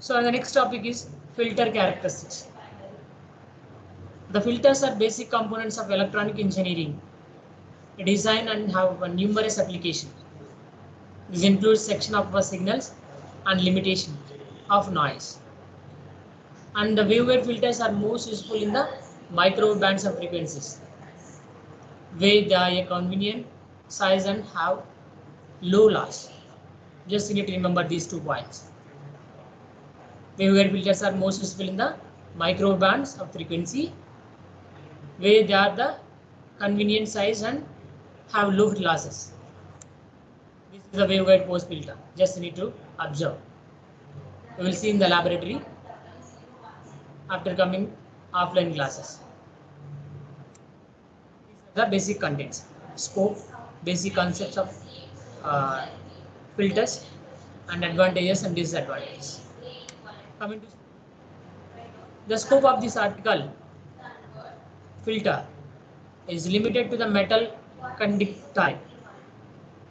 So the next topic is filter characteristics. The filters are basic components of electronic engineering, design and have numerous applications. This includes section of signals and limitation of noise. And the waveguide filters are most useful in the microwave bands of frequencies, where they are a convenient size and have low loss. Just you need to remember these 2 points. Waveguide filters are most useful in the microwave bands of frequency, where they are the convenient size and have low losses. This is the waveguide post filter. Just need to observe. We will see in the laboratory after coming offline classes. These are the basic contents, scope, basic concepts of filters, and advantages and disadvantages. Coming to the scope of this article, filter is limited to the metal conductor type,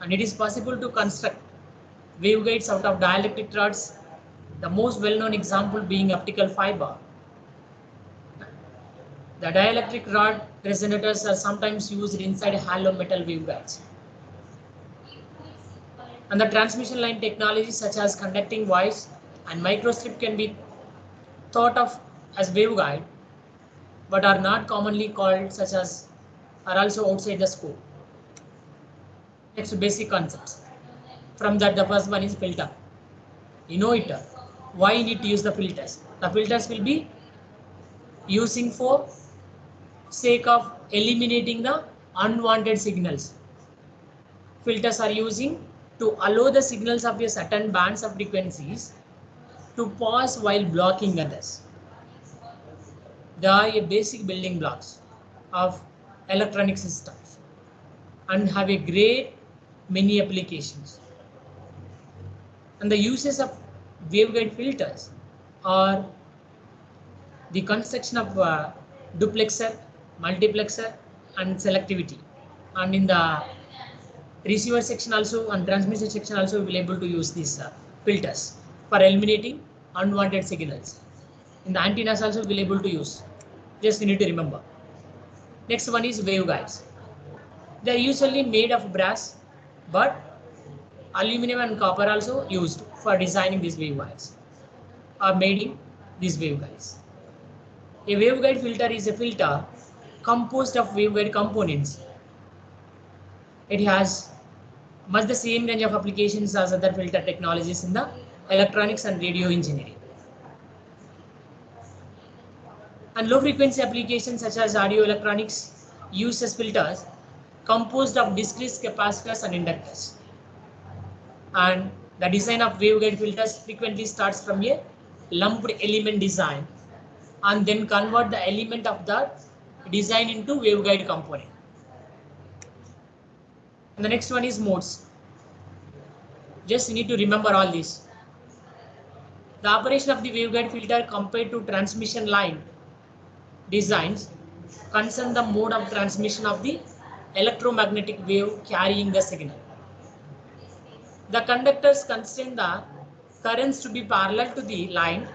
and it is possible to construct waveguides out of dielectric rods, the most well-known example being optical fiber. The dielectric rod resonators are sometimes used inside hollow metal waveguides. And the transmission line technologies such as conducting voice and microstrip can be thought of as waveguide, but are not commonly called such as are also outside the scope. Next, basic concepts. From that, the first one is filter. You know it. Why you need to use the filters? The filters will be using for sake of eliminating the unwanted signals. Filters are using to allow the signals of a certain bands of frequencies to pass while blocking others. They are a basic building blocks of electronic systems and have a great many applications. And the uses of waveguide filters are the construction of duplexer, multiplexer, and selectivity. And in the receiver section also and transmitter section also we will able to use these filters for eliminating unwanted signals. In the antennas also we will able to use. Just you need to remember. Next one is waveguides. They are usually made of brass, but aluminum and copper also used for designing these waveguides are made in these waveguides. A waveguide filter is a filter composed of waveguide components. It has much the same range of applications as other filter technologies in the electronics and radio engineering. And low frequency applications such as audio electronics uses filters composed of discrete capacitors and inductors. And the design of waveguide filters frequently starts from a lumped element design and then convert the element of that design into waveguide component. And the next one is modes. Just you need to remember all this. The operation of the waveguide filter compared to transmission line designs concern the mode of transmission of the electromagnetic wave carrying the signal. The conductors constrain the currents to be parallel to the line,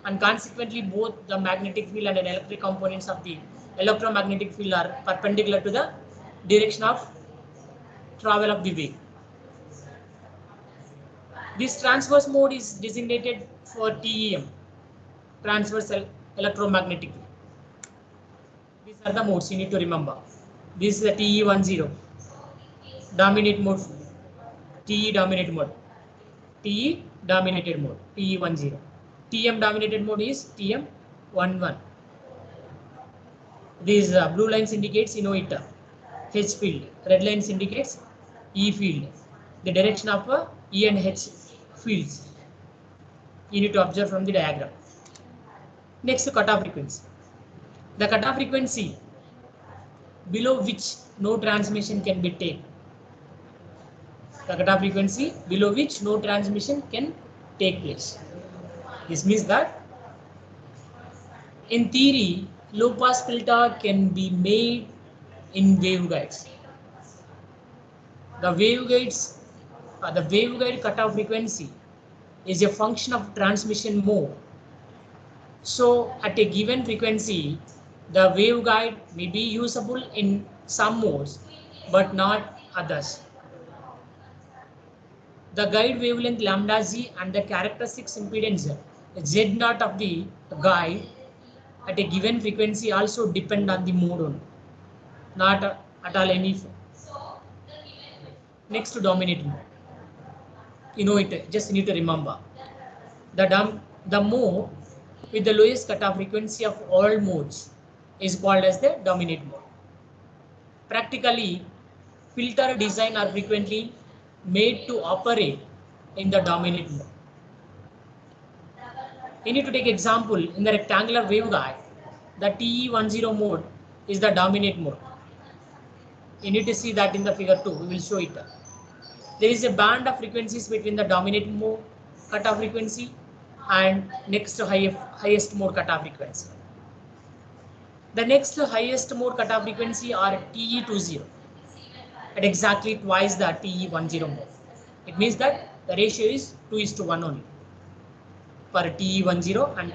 and consequently both the magnetic field and electric components of the electromagnetic field are perpendicular to the direction of travel of the wave. This transverse mode is designated for TEM, transverse electromagnetic wave. These are the modes you need to remember. This is the TE10, dominate mode, TE dominate mode, TE dominated mode, TE10. TM dominated mode is TM11. These blue lines indicates it, H field, red lines indicates E field, the direction of E and H fields. You need to observe from the diagram. Next, cutoff frequency. The cutoff frequency below which no transmission can be taken. The cutoff frequency below which no transmission can take place. This means that in theory, low pass filter can be made in waveguides. The waveguide cutoff frequency is a function of transmission mode. So at a given frequency, the waveguide may be usable in some modes, but not others. The guide wavelength lambda z and the characteristic impedance z naught of the guide at a given frequency also depend on the mode only, not at all any. Next to dominate mode. You know it, just need to remember. The mode with the lowest cutoff frequency of all modes is called as the dominate mode. Practically, filter design are frequently made to operate in the dominate mode. You need to take example in the rectangular waveguide, the TE10 mode is the dominate mode. You need to see that in the figure 2, we will show it. There is a band of frequencies between the dominate mode cutoff frequency and next highest mode cutoff frequency. The next highest mode cutoff frequency are TE20 at exactly twice the TE10 mode. It means that the ratio is 2:1 only for TE10 and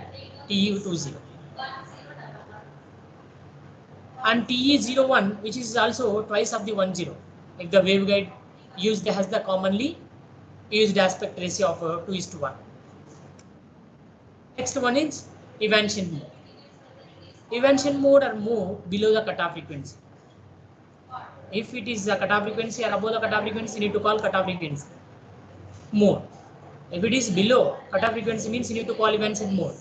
TE20. And TE01, which is also twice of the 10, if the waveguide used has the commonly used aspect ratio of 2:1. Next one is evanescent mode. Evanescent mode or move below the cutoff frequency. If it is the cutoff frequency or above the cutoff frequency, you need to call cutoff frequency mode. If it is below cutoff frequency, means you need to call evanescent mode.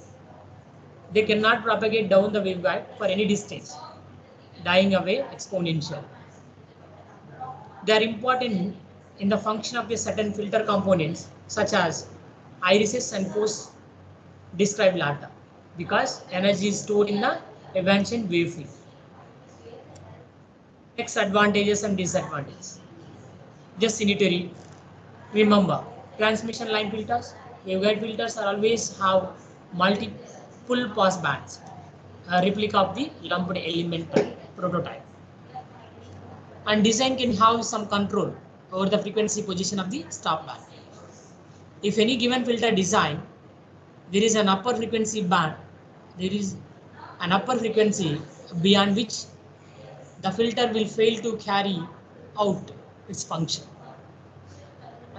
They cannot propagate down the waveguide for any distance, dying away exponential. They are important in the function of a certain filter components such as irises and post described later, because energy is stored in the evanescent wave field. Next, advantages and disadvantages. Just you need to remember, transmission line filters, waveguide filters are always have multiple pass bands, a replica of the lumped element prototype. And design can have some control over the frequency position of the stop band. If any given filter design, there is an upper frequency band, there is an upper frequency beyond which the filter will fail to carry out its function.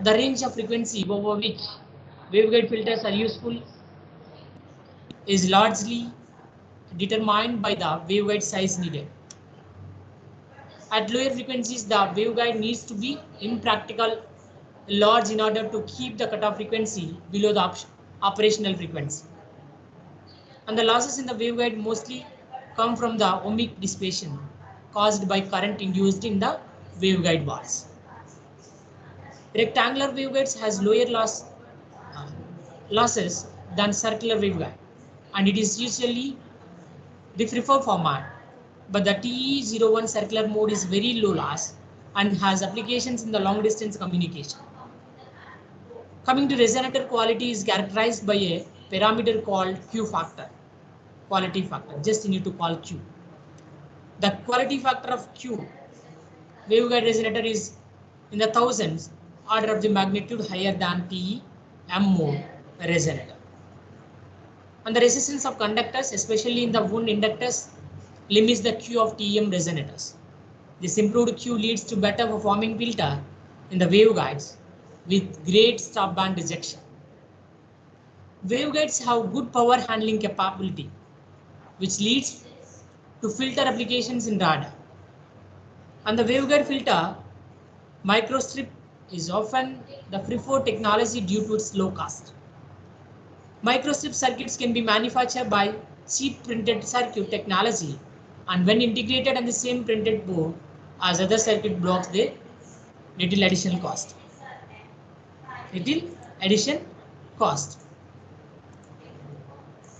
The range of frequency over which waveguide filters are useful is largely determined by the waveguide size needed. At lower frequencies, the waveguide needs to be impractical large in order to keep the cutoff frequency below the operational frequency. And the losses in the waveguide mostly come from the ohmic dissipation caused by current induced in the waveguide bars. Rectangular waveguides has lower losses than circular waveguide, and it is usually the preferred format. But the TE01 circular mode is very low loss and has applications in the long distance communication. Coming to resonator quality is characterized by a parameter called Q factor, quality factor. Just you need to call Q. The quality factor of Q waveguide resonator is in the thousands, order of the magnitude higher than TEM mode resonator. And the resistance of conductors, especially in the wound inductors, limits the Q of TEM resonators. This improved Q leads to better performing filter in the waveguides with great stop band rejection. Waveguides have good power handling capability, which leads to filter applications in radar. And the waveguide filter, microstrip is often the preferred technology due to its low cost. Microstrip circuits can be manufactured by cheap printed circuit technology, and when integrated on the same printed board as other circuit blocks, they little additional cost.